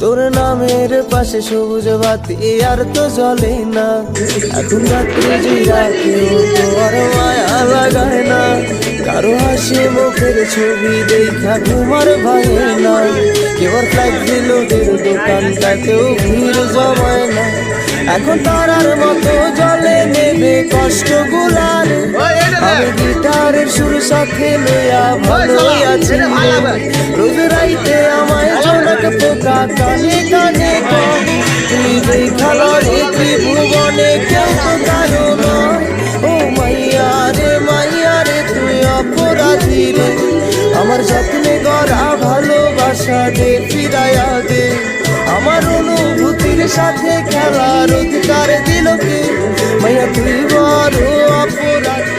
তোর নামের পাশে সবুজ বাতি আর তো জ্বলে না। এখন রাত্রে জিরা কেউ তো আর মায়া লাগায় না। কারো হাসি মুখের ছবি দেখা ঘুমার ভাঙে না। কেউ আর ফ্ল্যাগ দিল দোকানটাতেও ভিড় জমায় না। এখন তারার মতো জলে নেবে কষ্ট গুলার। আমি গিটারের সুর সাথে লইয়া ভালো আছি। রোজ রাইতে আমায় জনক পোকা কানে কানে কয়, তুমি দেখালো রে ত্রিভুবনে কেউ তো কারো নয়। ও মাইয়া রে তুই অপরাধী রে। আমার যত্নে গড়া ভালোবাসা দে ফিরাইয়া দে। আমার অনুভূতির সাথে খেলার অধিকার দিল কে? মাইয়া তুই বড় অপরাধী।